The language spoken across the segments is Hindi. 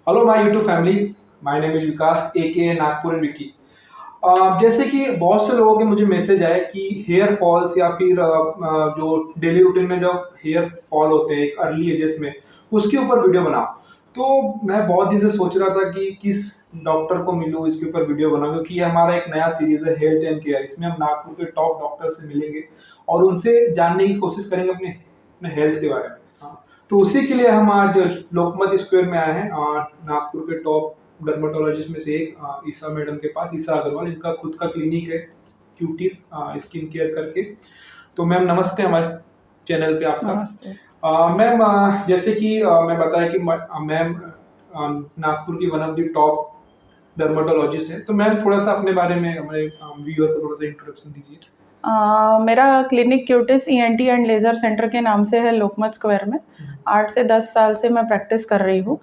Hello my YouTube family. My name is Vikas A Nagpur Vicky. जैसे कि बहुत से लोगों के मुझे मैसेज आए कि हेयर फॉल्स या फिर जो डेली रूटीन में जो हेयर फॉल होते हैं एक अर्ली एजेस में, उसके ऊपर वीडियो बनाओ। तो मैं बहुत दिन से सोच रहा था कि किस डॉक्टर को मिलूं इसके ऊपर वीडियो बनाऊं, क्योंकि ये हमारा एक नया सीरीज है हेल्थ एंड केयर। इसमें हम नागपुर के टॉप डॉक्टर से मिलेंगे और उनसे जानने की कोशिश करेंगे अपने हेल्थ के बारे में। हाँ, तो उसी के लिए हम आज लोकमत स्क्वायर में आए हैं। नागपुर के टॉप डर्मेटोलॉजिस्ट में से एक ईसा मैडम के पास, ईसा अग्रवाल। इनका खुद का क्लिनिक है क्यूटीज स्किन केयर करके। तो मैम नमस्ते हमारे चैनल पे आपका। नमस्ते। मैम, जैसे कि मैं बताया कि मैम नागपुर की one of the top dermatologist है। तो मैम थोड़ा सा अपने बारे में हमारे व्यूअर को थोड़ा सा इंट्रोडक्शन दीजिए। मेरा clinic Cutis ENT and laser centre के नाम से है लोकमत स्क्वायर में। 8 से 10 साल से मैं प्रैक्टिस कर रही हूँ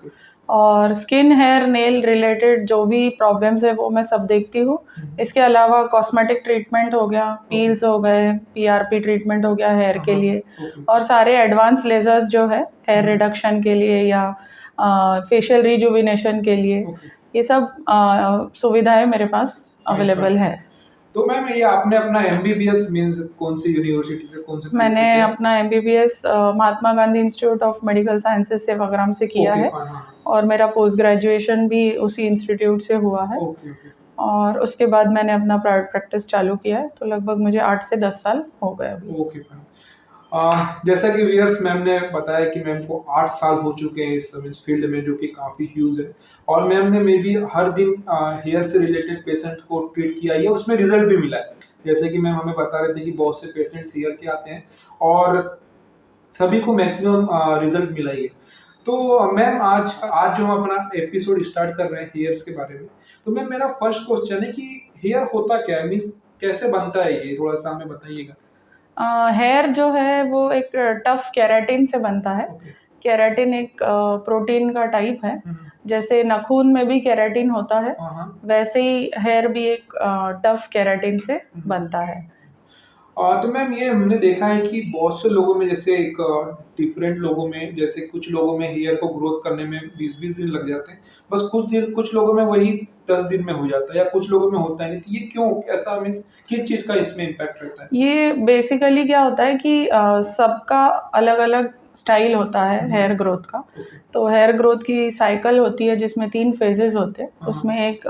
और स्किन हेयर नेल रिलेटेड जो भी प्रॉब्लम्स है वो मैं सब देखती हूँ। इसके अलावा कॉस्मेटिक ट्रीटमेंट हो गया, पील्स हो गए, पीआरपी ट्रीटमेंट हो गया हेयर के लिए, और सारे एडवांस लेजर्स जो है हेयर रिडक्शन के लिए या फेशियल रिजुविनेशन के लिए, ये सब सुविधाएं मेरे पास अवेलेबल है। तो मैम ये आपने अपना एमबीबीएस मींस कौन सी यूनिवर्सिटी से, कौन से मैंने अपना MBBS Mahatma Gandhi institute of medical sciences Sevagram से किया है और मेरा पोस्ट ग्रेजुएशन भी उसी इंस्टीट्यूट से हुआ है। और उसके बाद मैंने अपना प्राइवेट प्रैक्टिस चालू किया है, तो लगभग मुझे 8 से 10 साल हो गए अभी। Okay ma'am. जैसा कि व्यूअर्स, मैम ने बताया कि मैम को 8 साल हो चुके हैं इस फील्ड में, जो कि काफी ह्यूज है। और मैम ने मे बी हर दिन हेयर से रिलेटेड पेशेंट को ट्रीट किया है और उसमें रिजल्ट भी मिला है। जैसे कि मैम हमें बता रहे थे कि बहुत से पेशेंट्स हेयर के आते हैं और सभी को मैक्सिमम रिजल्ट मिला ही है। तो मैम आज आज जो हम अपना एपिसोड स्टार्ट कर रहे हैं हेयर्स के बारे में, तो मैम मेरा फर्स्ट क्वेश्चन है कि हेयर होता क्या है, मीन्स कैसे बनता है, ये थोड़ा सा हमें बताइएगा। हेयर जो है वो एक टफ केराटिन से बनता है। केराटिन एक प्रोटीन का टाइप है। जैसे नाखून में भी केराटिन होता है, वैसे ही हेयर भी एक टफ केराटिन से बनता है। तो मैम ये हमने देखा है कि बहुत से लोगों में, जैसे एक डिफरेंट लोगों में, जैसे कुछ लोगों में हेयर को ग्रोथ करने में 20-20 दिन लग जाते हैं, बस कुछ लोगों में वही 10 दिन में हो जाता है, या कुछ लोगों में होता है नहीं। तो ये क्यों, ऐसा मीन्स किस चीज का इसमें इम्पैक्ट रहता है? ये बेसिकली क्या होता है कि सबका अलग अलग स्टाइल होता है हेयर ग्रोथ का। तो हेयर ग्रोथ की साइकिल होती है जिसमें 3 फेजेस होते हैं। उसमें एक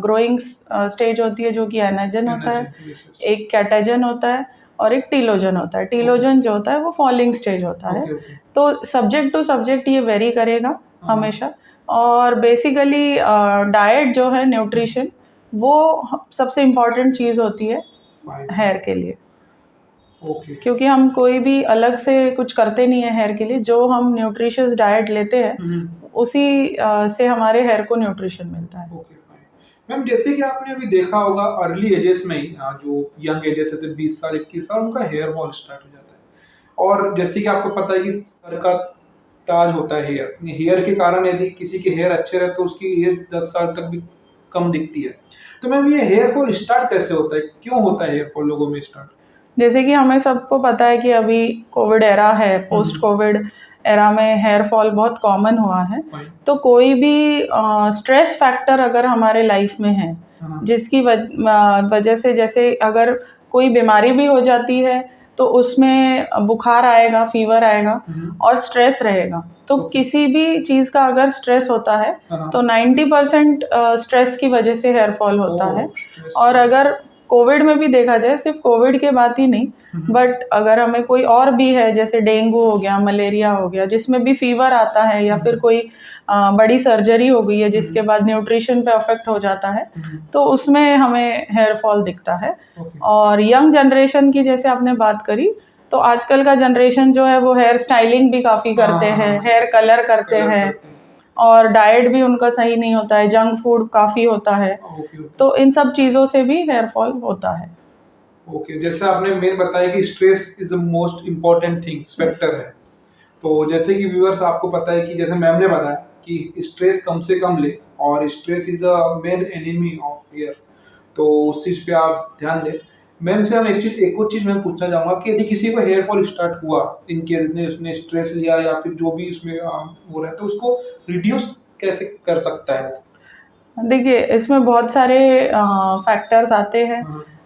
ग्रोइंग स्टेज होती है जो कि एनाजन होता है, एक कैटाजन होता है और एक टीलोजन होता है। टीलोजन जो होता है वो फॉलिंग स्टेज होता है। तो सब्जेक्ट टू सब्जेक्ट ये वेरी करेगा हमेशा। और बेसिकली डाइट जो है, न्यूट्रिशन, वो सबसे इम्पॉर्टेंट चीज़ होती है हेयर के लिए। क्योंकि हम कोई भी अलग से कुछ करते नहीं है हेयर के लिए, जो हम न्यूट्रिशियस डाइट लेते हैं उसी से हमारे हेयर को न्यूट्रिशन मिलता है। मैम जैसे कि आपने अभी देखा होगा अर्ली एजेस में ही, जो यंग एजेस है, 20 साल 21 साल, उनका हेयर फॉल स्टार्ट हो जाता है। और जैसे कि आपको पता है कि सर का ताज होता है हेयर। हेयर के कारण यदि किसी के हेयर अच्छे रहे तो उसकी एज 10 साल तक भी कम दिखती है। तो मैम ये हेयर फॉल स्टार्ट कैसे होता है, क्यों होता है हेयर फॉल लोगों में स्टार्ट? जैसे कि हमें सबको पता है कि अभी कोविड एरा है, पोस्ट कोविड एरा में हेयर फॉल बहुत कॉमन हुआ है। तो कोई भी स्ट्रेस फैक्टर अगर हमारे लाइफ में है, जिसकी वजह से, जैसे अगर कोई बीमारी भी हो जाती है तो उसमें बुखार आएगा, फीवर आएगा और स्ट्रेस रहेगा। तो किसी भी चीज़ का अगर स्ट्रेस होता है तो 90% स्ट्रेस की वजह से हेयर फॉल होता है। और अगर कोविड में भी देखा जाए, सिर्फ कोविड के बात ही नहीं, बट अगर हमें कोई और भी है, जैसे डेंगू हो गया, मलेरिया हो गया, जिसमें भी फीवर आता है, या फिर कोई बड़ी सर्जरी हो गई है जिसके बाद न्यूट्रिशन पे अफेक्ट हो जाता है, तो उसमें हमें हेयर फॉल दिखता है। और यंग जनरेशन की जैसे आपने बात करी, तो आजकल का जनरेशन जो है वो हेयर स्टाइलिंग भी काफ़ी करते हैं, हेयर कलर करते हैं, और डाइट भी उनका सही नहीं होता है, जंक फूड काफ़ी होता है। तो इन सब चीज़ों से भी हेयर फॉल होता है। जैसे आपने मेन बताया कि stress is the most important thing, factor है। तो जैसे कि व्यूअर्स, आपको पता है कि जैसे मैम ने बताया कि स्ट्रेस कम से कम ले, और stress is a main enemy of hair. तो उस चीज पे आप ध्यान दें। मैम से हम एक और चीज मैं पूछना चाहूंगा कि यदि किसी को हेयर फॉल स्टार्ट हुआ, इनकेस उसने स्ट्रेस लिया या फिर जो भी उसमें हो रहा है, तो उसको रिड्यूस कैसे कर सकता है? देखिए, इसमें बहुत सारे फैक्टर्स आते हैं,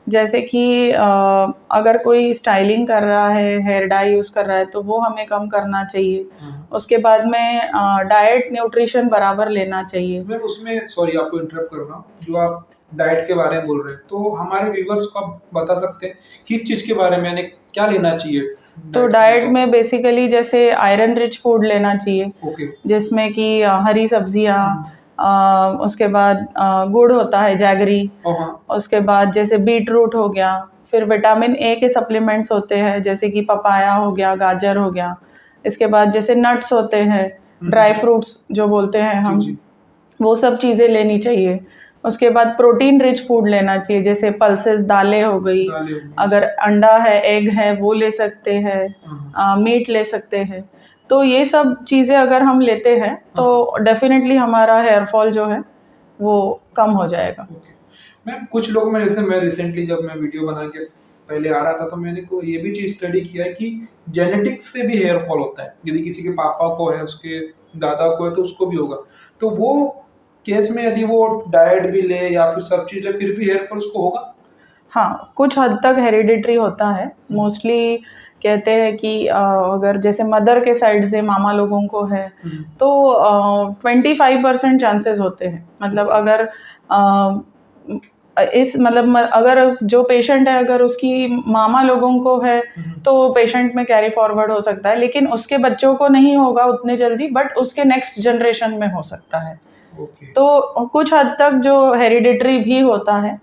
जैसे कि अगर कोई स्टाइलिंग कर रहा है, हेयर डाई यूज़ कर रहा है, तो वो हमें कम करना चाहिए। उसके बाद में डाइट, न्यूट्रिशन बराबर लेना चाहिए। मैं उसमें सॉरी आपको इंटरप्ट कर रहा हूँ, जो आप डाइट के बारे में बोल रहे हैं, तो हमारे व्यूवर्स को आप बता सकते हैं किस चीज़ के बारे में, यानी क्या लेना चाहिए? तो डाइट में बेसिकली जैसे आयरन रिच फूड लेना चाहिए, ओके। जिसमें कि हरी सब्जियाँ, उसके बाद गुड़ होता है, जैगरी, उसके बाद जैसे बीट रूट हो गया, फिर विटामिन ए के सप्लीमेंट्स होते हैं जैसे कि पपाया हो गया, गाजर हो गया, इसके बाद जैसे नट्स होते हैं, ड्राई फ्रूट्स जो बोलते हैं हम, वो सब चीज़ें लेनी चाहिए। उसके बाद प्रोटीन रिच फूड लेना चाहिए, जैसे पल्सेस, दालें हो गई, अगर अंडा है, एग है, वो ले सकते हैं, मीट ले सकते हैं। तो ये सब चीज़ें अगर हम लेते हैं तो डेफिनेटली हमारा हेयर फॉल जो है वो कम हो जाएगा। मैम कुछ लोग में, जैसे मैं रिसेंटली जब मैं वीडियो बना के पहले आ रहा था, तो मैंने को ये भी चीज़ स्टडी किया है कि जेनेटिक्स से भी हेयर फॉल होता है। यदि किसी के पापा को है, उसके दादा को है, तो उसको भी होगा। तो वो केस में यदि वो डाइट भी ले या फिर सब चीज़ ले, फिर भी हेयर फॉल उसको होगा? हाँ, कुछ हद तक हेरिडिटरी होता है। मोस्टली कहते हैं कि अगर जैसे मदर के साइड से मामा लोगों को है तो 25% चांसेस होते हैं। मतलब अगर अगर जो पेशेंट है, अगर उसकी मामा लोगों को है तो पेशेंट में कैरी फॉरवर्ड हो सकता है, लेकिन उसके बच्चों को नहीं होगा उतने जल्दी, बट उसके नेक्स्ट जनरेशन में हो सकता है। तो कुछ हद तक जो हेरिडिटरी भी होता है,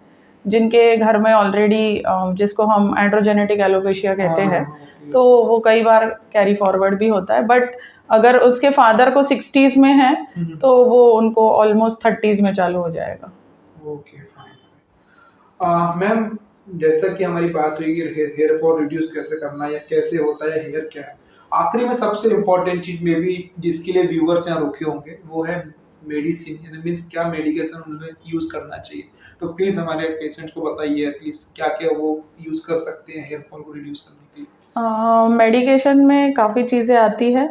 जिनके घर में ऑलरेडी जिसको हम एंड्रोजेनेटिक एलोपेशिया कहते हैं, तो वो कई बार कैरी फॉरवर्ड भी होता है। बट अगर उसके फादर को 60s में है तो वो उनको ऑलमोस्ट 30s में चालू हो जाएगा। Okay, fine. मैम जैसा कि हमारी बात हुई कि हेयर फॉल रिड्यूस कैसे करना है या कैसे होता है, हेयर क्या है, आखिरी में सबसे इम्पोर्टेंट चीज में भी जिसके लिए व्यूवर्स यहाँ रुके होंगे वो है मेडिसिन, मीन्स क्या मेडिकेशन उन्हें यूज करना चाहिए। तो प्लीज हमारे पेशेंट्स को बताइए एटलीस्ट क्या क्या वो यूज कर सकते हैं हेयर फॉल को रिड्यूस करने के लिए। मेडिकेशन में काफ़ी चीज़ें आती है।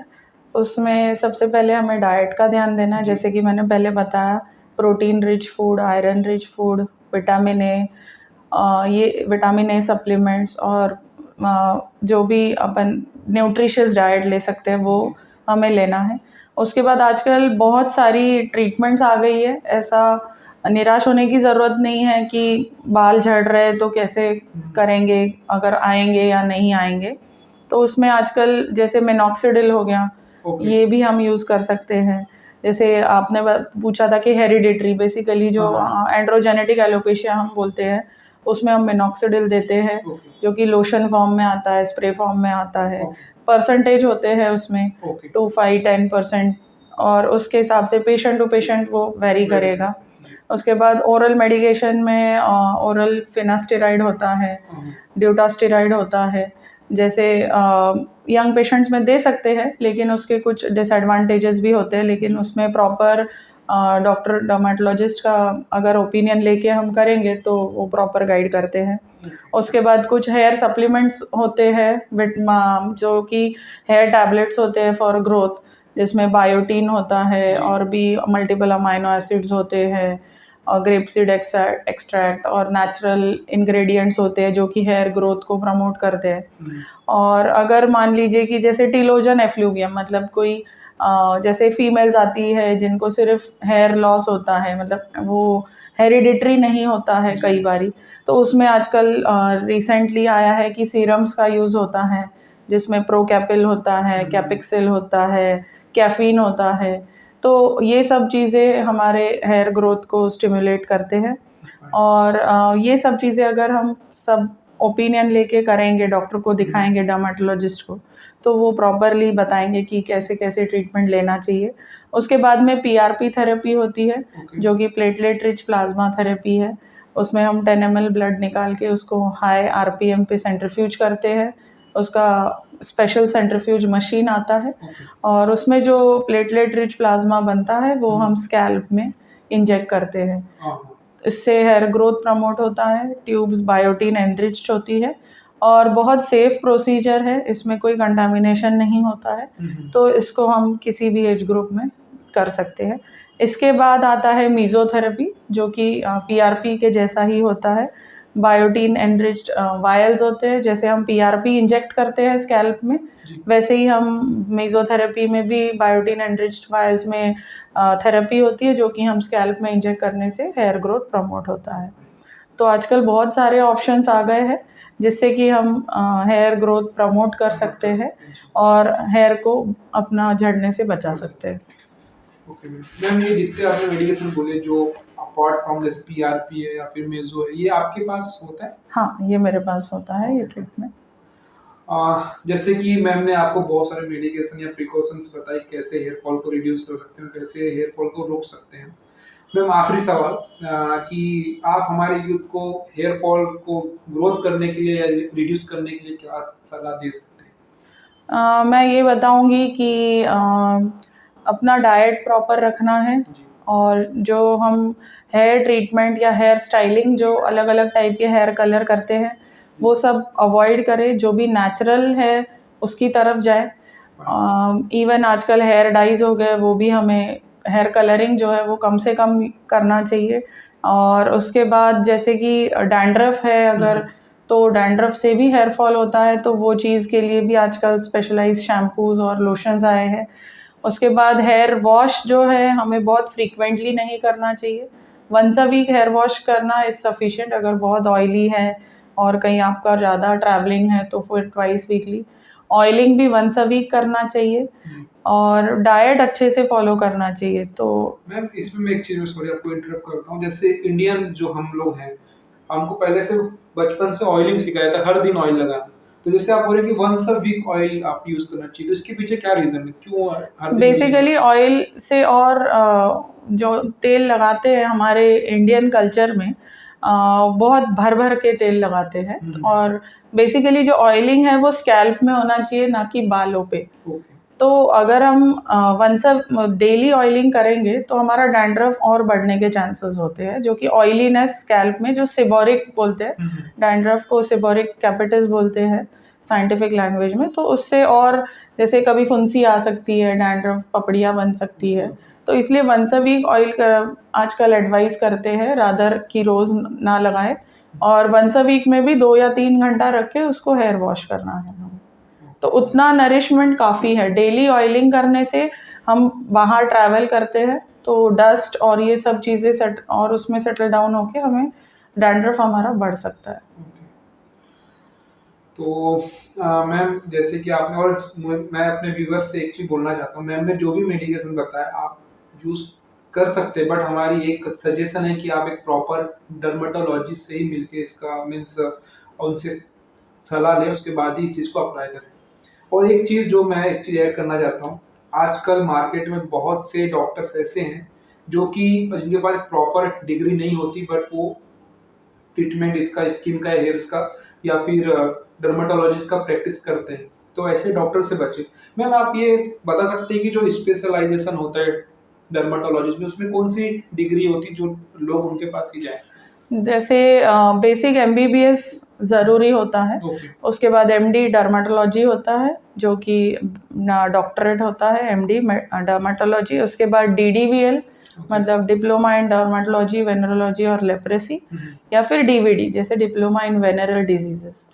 उसमें सबसे पहले हमें डाइट का ध्यान देना है, जैसे कि मैंने पहले बताया, protein rich food, iron rich food, vitamin A, ये विटामिन ए सप्लीमेंट्स और जो भी अपन न्यूट्रिशियस डाइट ले सकते हैं वो हमें लेना है। उसके बाद आजकल बहुत सारी ट्रीटमेंट्स आ गई है, ऐसा निराश होने की ज़रूरत नहीं है कि बाल झड़ रहे तो कैसे करेंगे, अगर आएंगे या नहीं आएंगे। तो उसमें आजकल जैसे मिनॉक्सिडिल हो गया, ये भी हम यूज़ कर सकते हैं। जैसे आपने पूछा था कि हेरिडिटरी, बेसिकली जो एंड्रोजेनेटिक एलोपेशिया हम बोलते हैं, उसमें हम मिनॉक्सिडिल देते हैं, जो कि लोशन फॉर्म में आता है, स्प्रे फॉर्म में आता है। परसेंटेज होते हैं उसमें 2, 5, 10%, और उसके हिसाब से पेशेंट टू पेशेंट वो वेरी करेगा। उसके बाद ओरल मेडिकेशन में ओरल फिनास्टेराइड होता है, ड्यूटास्टेराइड होता है, जैसे यंग पेशेंट्स में दे सकते हैं, लेकिन उसके कुछ डिसएडवांटेजेस भी होते हैं, लेकिन उसमें प्रॉपर डॉक्टर डर्मेटोलॉजिस्ट का अगर ओपिनियन लेके हम करेंगे तो वो प्रॉपर गाइड करते हैं। उसके बाद कुछ हेयर सप्लीमेंट्स होते हैं जो कि हेयर टैबलेट्स होते हैं फॉर ग्रोथ, जिसमें बायोटीन होता है और भी मल्टीपल अमाइनो एसिड्स होते हैं, और ग्रेपसीड एक्सट्रैक्ट और नेचुरल इंग्रेडिएंट्स होते हैं जो कि हेयर ग्रोथ को प्रमोट करते हैं। और अगर मान लीजिए कि जैसे टिलोजन एफ्लूवियम, मतलब कोई जैसे फीमेल्स आती है जिनको सिर्फ हेयर लॉस होता है, मतलब वो हेरिडिटरी नहीं होता है कई बारी, तो उसमें आजकल रिसेंटली आया है कि सीरम्स का यूज़ होता है, जिसमें प्रोकैपिल होता है, कैपिक्सिल होता है, कैफीन होता है। तो ये सब चीज़ें हमारे हेयर ग्रोथ को स्टिमुलेट करते हैं। और ये सब चीज़ें अगर हम सब ओपिनियन लेके करेंगे, डॉक्टर को दिखाएंगे, डर्मेटोलॉजिस्ट को, तो वो प्रॉपरली बताएंगे कि कैसे कैसे ट्रीटमेंट लेना चाहिए। उसके बाद में पीआरपी थेरेपी होती है, जो कि प्लेटलेट रिच प्लाज्मा थेरेपी है। उसमें हम 10 ml ब्लड निकाल के उसको हाई आरपीएम पे सेंट्रीफ्यूज करते हैं। उसका स्पेशल सेंट्रीफ्यूज मशीन आता है, और उसमें जो प्लेटलेट रिच प्लाज्मा बनता है वो हम स्कैल्प में इंजेक्ट करते हैं। इससे हेयर ग्रोथ प्रमोट होता है, ट्यूब्स बायोटीन एनरिच्ड होती है, और बहुत सेफ प्रोसीजर है, इसमें कोई कंटामिनेशन नहीं होता है। तो इसको हम किसी भी एज ग्रुप में कर सकते हैं। इसके बाद आता है मीज़ोथेरेपी, जो कि पीआरपी के जैसा ही होता है। बायोटीन एनरिच्ड वायल्स होते हैं, जैसे हम पीआरपी इंजेक्ट करते हैं स्कैल्प में, वैसे ही हम मीज़ोथेरेपी में भी बायोटीन एनरिच्ड वायल्स में थेरेपी होती है, जो कि हम स्कैल्प में इंजेक्ट करने से हेयर ग्रोथ प्रमोट होता है। तो आजकल बहुत सारे ऑप्शंस आ गए हैं जिससे कि हम हेयर ग्रोथ प्रमोट कर सकते हैं और हेयर को अपना झड़ने से बचा सकते हैं। ओके मैम, ये जितने आपने मेडिकेशन बोले जो अपार्ट फ्रॉम दिस पीआरपी है या फिर मेजो है, ये आपके पास होता है? हाँ, ये मेरे पास होता है ये ट्रीटमेंट। जैसे कि मैम ने आपको बहुत सारे मेडिकेशन या प्रिकॉशंस बताई कैसे हेयर फॉल को रिड्यूस कर सकते हैं, कैसे हेयर फॉल को रोक सकते हैं। मैम आखिरी सवाल कि आप हमारे यूथ को हेयर फॉल को ग्रोथ करने के लिए या रिड्यूस करने के लिए क्या सलाह दे सकते हैं? मैं ये बताऊंगी कि अपना डाइट प्रॉपर रखना है, जी। और जो हम हेयर ट्रीटमेंट या हेयर स्टाइलिंग जो अलग अलग टाइप के हेयर कलर करते हैं वो सब अवॉइड करें, जो भी नेचुरल है उसकी तरफ जाए। इवन आजकल हेयर डाइज हो गए, वो भी हमें हेयर कलरिंग जो है वो कम से कम करना चाहिए। और उसके बाद जैसे कि डैंड्रफ है अगर, तो डैंड्रफ से भी हेयर फॉल होता है, तो वो चीज़ के लिए भी आजकल स्पेशलाइज्ड शैम्पूज और लोशंस आए हैं। उसके बाद हेयर वॉश जो है हमें बहुत फ्रीक्वेंटली नहीं करना चाहिए। Once a week hair wash करना इज़ सफिशिएंट। अगर बहुत ऑयली है और कहीं आपका ज़्यादा ट्रैवलिंग है तो फिर ट्वाइस वीकली। ऑयलिंग भी वंस अ वीक करना चाहिए और डाइट अच्छे से फॉलो करना चाहिए। तो मैम इसमें मैं एक चीज में सॉरी आपको इंटरप्ट करता हूँ, जैसे इंडियन जो हम लोग हैं, हमको पहले से बचपन से ऑयलिंग सिखाया था, हर दिन ऑयल लगाना। तो जैसे आप बोल रहे कि वंस अ वीक ऑयल आप यूज करना चाहिए, तो इसके पीछे क्या रीजन है, क्यों हर दिन बेसिकली ऑयल से, और जो तेल लगाते हैं हमारे इंडियन कल्चर में बहुत भर भर के तेल लगाते हैं, और बेसिकली जो ऑयलिंग है वो स्कैल्प में होना चाहिए, ना कि बालों पे। तो अगर हम वंस डेली ऑयलिंग करेंगे तो हमारा डैंड्रफ और बढ़ने के चांसेस होते हैं, जो कि ऑयलीनेस स्कैल्प में, जो सेबोरिक बोलते हैं, डैंड्रफ को सेबोरिक कैपिटस बोलते हैं साइंटिफिक लैंग्वेज में। तो उससे और जैसे कभी फुंसी आ सकती है, डैंड्रफ पपड़ियाँ बन सकती है। तो इसलिए वंस अ वीक ऑयल कर आजकल एडवाइस करते हैं, रादर कि रोज़ ना लगाएं, और वंस अ वीक में भी 2 या 3 घंटा रख के उसको हेयर वॉश करना है। तो उतना नरिशमेंट काफ़ी है। डेली ऑयलिंग करने से हम बाहर ट्रैवल करते हैं तो डस्ट और ये सब चीज़ें सेट और उसमें सेटल डाउन होके हमें डैंड्रफ हमारा बढ़ सकता है। तो मैम जैसे कि आपने, और मैं अपने व्यूअर्स से एक चीज बोलना चाहता हूँ, मैम ने जो भी मेडिकेशन बताया आप यूज कर सकते हैं, बट हमारी एक सजेशन है कि आप एक प्रॉपर डर्मेटोलॉजिस्ट से ही मिलके इसका मीन्स उनसे सलाह लें, उसके बाद ही इस चीज को अप्लाई करें। और एक चीज जो मैं एक चीज ऐड करना चाहता हूँ, आजकल मार्केट में बहुत से डॉक्टर्स ऐसे हैं जो कि जिनके पास प्रॉपर डिग्री नहीं होती, बट वो ट्रीटमेंट इसका स्किन का, हेयर्स का या फिर डर्मेटोलॉजिस्ट का प्रैक्टिस करते हैं। तो ऐसे डॉक्टर से बचे। मैम आप ये बता सकते हैं कि जो स्पेशलाइजेशन होता है डर्मेटोलॉजिस्ट में, उसमें कौन सी डिग्री होती है जो लोग उनके पास ही जाए? जैसे बेसिक एमबीबीएस ज़रूरी होता है। उसके बाद एमडी डर्मेटोलॉजी होता है, जो कि डॉक्टरेट होता है एमडी डर्मेटोलॉजी। उसके बाद डीडीवीएल मतलब डिप्लोमा इन डर्मेटोलॉजी, वेनरोलॉजी और लेप्रेसी, या फिर डीवीडी जैसे डिप्लोमा इन वेनरल डिजीजेस।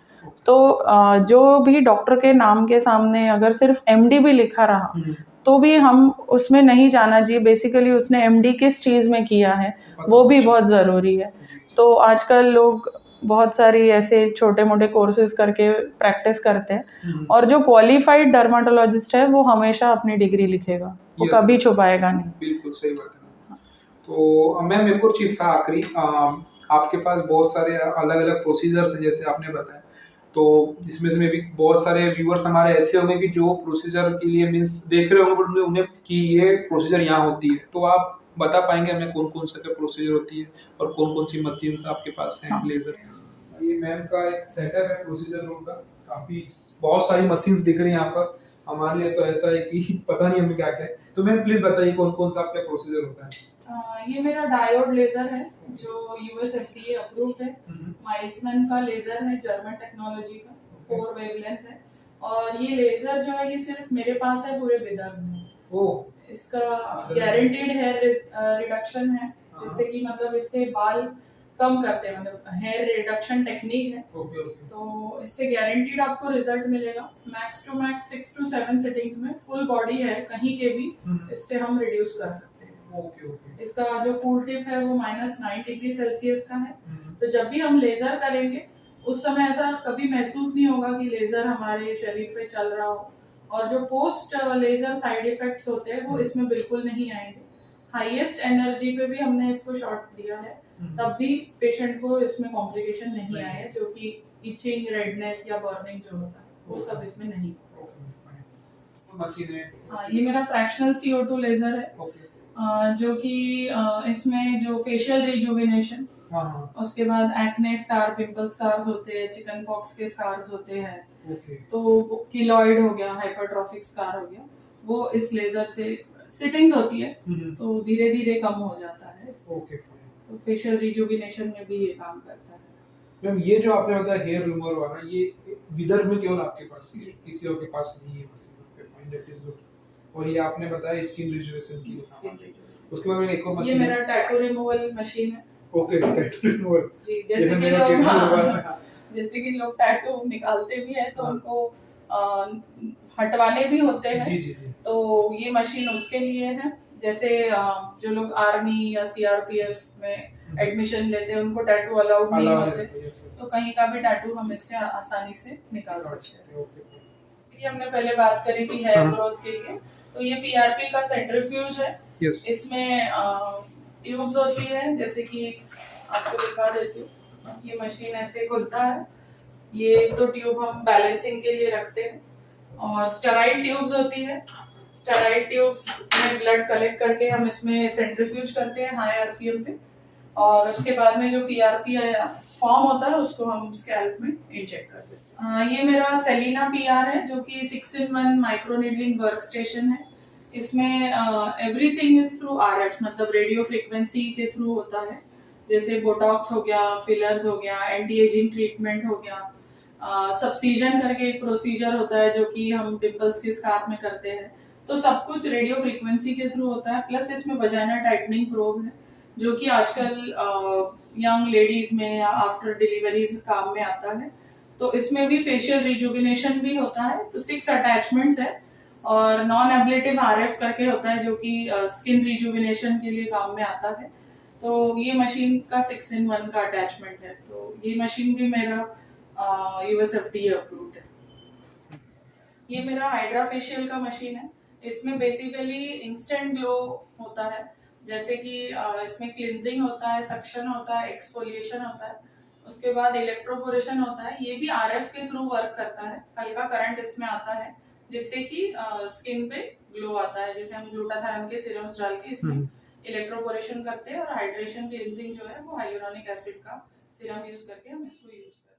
तो जो भी डॉक्टर के नाम के सामने अगर सिर्फ एमडी भी लिखा रहा तो भी हम उसमें नहीं जाना चाहिए। बेसिकली उसने एमडी किस चीज़ में किया है वो भी बहुत ज़रूरी है। तो आजकल लोग बहुत सारी ऐसे छोटे मोटे कोर्सेज करके प्रैक्टिस करते हैं, और जो क्वालिफाइड डर्मेटोलॉजिस्ट है वो हमेशा अपनी डिग्री लिखेगा, वो कभी छुपाएगा नहीं। बिल्कुल सही बात है। तो मैम एक और चीज़ था आखिरी, आपके पास बहुत सारे अलग अलग प्रोसीजर्स हैं जैसे आपने बताया, तो इसमें से भी बहुत सारे व्यूअर्स हमारे ऐसे होंगे कि जो प्रोसीजर के लिए मीन्स देख रहे होंगे, बट उन्हें कि ये प्रोसीजर यहाँ होती है, तो आप बता पाएंगे हमें कौन कौन सा प्रोसीजर होती है और कौन कौन सी मशीन्स आपके पास हैं? लेजर, ये मैम का एक सेटअप है प्रोसीजर रूम का, काफी बहुत सारी मशीन्स दिख रही हैं यहाँ पर। हमारे लिए तो ऐसा है कि पता नहीं हमें क्या क्या है, तो मैम प्लीज बताइए कौन कौन सा आपका प्रोसीजर होता है? ये मेरा डायोड लेजर है जो यूएस एफडीए अप्रूव है। माइल्समैन का लेजर है, जर्मन टेक्नोलॉजी का, 4 वेवलेंथ है। और ये लेजर जो है ये सिर्फ मेरे पास है पूरे विदर्भ में। इसका गारंटीड हेयर रिडक्शन है, जिससे कि मतलब इससे बाल कम करते हैं, मतलब हेयर रिडक्शन टेक्निक है। ओके ओके तो इससे गारंटीड आपको रिजल्ट मिलेगा। Max to max 6 to 7 sittings में फुल बॉडी हेयर कहीं के भी इससे हम रिड्यूस कर सकते हैं। ओके ओके इसका जो कूल टिप है वो -9 डिग्री सेल्सियस का है। तो जब भी हम लेजर करेंगे उस समय ऐसा कभी महसूस नहीं होगा कि लेजर हमारे शरीर पे चल रहा हो, और जो पोस्ट लेजर साइड इफेक्ट्स होते हैं वो इसमें बिल्कुल नहीं आएंगे। हाईएस्ट एनर्जी पे भी हमने इसको शॉट दिया है, तब भी पेशेंट को इसमें कॉम्प्लिकेशन नहीं आए, जो कि इचिंग, रेडनेस या बर्निंग जो होता है वो सब इसमें नहीं। मशीन है। हाँ, ये मेरा फ्रैक्शनल CO2 लेजर है। ओके जो कि इसमें जो फेशियल रिजुविनेशन, हाँ उसके बाद एक्ने स्कार, पिंपल स्कार्स होते हैं, चिकन पॉक्स के स्कार्स होते हैं, ओके तो किलॉइड हो गया, हाइपरट्रॉफिक स्कार हो गया, वो इस लेजर से सिटिंग्स होती है तो धीरे धीरे कम हो जाता है। ओके तो फेशियल रिजुविनेशन में भी ये काम करता है। मैम ये जो आपने बताया हेयर रिमूवर वाला, ये विदर्भ में केवल आपके पास है, किसी और के पास नहीं है machine. Okay fine, that is good. और ये आपने बताया स्किन रिजुवेशन की, उसके बाद में एक और ये मशीन मेरा टैटू रिमूवल मशीन है। ओके टैटू रिमूवर जी, जैसे कि लोग टैटू निकालते भी हैं तो उनको हटवाने भी होते हैं। जी जी जी। तो ये मशीन उसके लिए है। जैसे जो लोग आर्मी या CRPF में एडमिशन लेते हैं उनको टैटू अलाउड नहीं होते, तो कहीं का भी टैटू हम इससे आसानी से निकाल सकते हैं। ये हमने पहले बात करी थी हेयर ग्रोथ के लिए, तो ये PRP का सेंट्रीफ्यूज है। इसमें ट्यूब्स होती है, जैसे कि आपको दिखा देती हूँ। ये मशीन ऐसे खुलता है, ये तो ट्यूब हम बैलेंसिंग के लिए रखते हैं, और स्टेराइल ट्यूब्स होती है। स्टेराइल ट्यूब्स में ब्लड कलेक्ट करके हम इसमें सेंट्रीफ्यूज करते हैं हाई RPM पे, और उसके बाद में जो PRP फॉर्म होता है उसको हम स्कैल्प में इंजेक्ट कर देते हैं। ये मेरा सेलिना PR है, जो कि 6-in-1 micro needling work station है। इसमें एवरीथिंग इज थ्रू RF, मतलब रेडियो फ्रीक्वेंसी के थ्रू होता है। जैसे बोटॉक्स हो गया, फिलर्स हो गया, एंटी एजिंग ट्रीटमेंट हो गया, सबसीजन करके एक प्रोसीजर होता है जो कि हम पिंपल्स के स्कार में करते हैं, तो सब कुछ रेडियो फ्रीक्वेंसी के थ्रू होता है। प्लस इसमें वजाइना टाइटनिंग प्रोब है, जो कि आजकल यंग लेडीज में या आफ्टर डिलीवरीज काम में आता है। तो इसमें भी फेशियल रिजुविनेशन भी होता है। तो 6 अटैचमेंट्स है, और नॉन एब्लेटिव RF करके होता है, जो कि स्किन रिजुविनेशन के लिए काम में आता है। तो ये मशीन का 6-in-1 का अटैचमेंट है। तो ये मशीन भी मेरा US FDA अप्रूव्ड है। ये मेरा हाइड्रा फेशियल का मशीन है। इसमें बेसिकली इंस्टेंट ग्लो होता है, जैसे कि इसमें क्लिनजिंग होता है, सक्शन होता है, एक्सफोलिएशन होता है, उसके बाद इलेक्ट्रोपोरेशन होता है। ये भी RF के थ्रू वर्क करता है। हल्का करंट इसमें आता है, जिससे कि स्किन पे ग्लो आता है। जैसे हम ग्लूटाथायोन के सीरम्स डाल के इसमें इलेक्ट्रोपोरेशन करते हैं, और हाइड्रेशन क्लिनजिंग जो है वो हाइलुरोनिक एसिड का सीरम यूज करके हम इसको यूज करते हैं।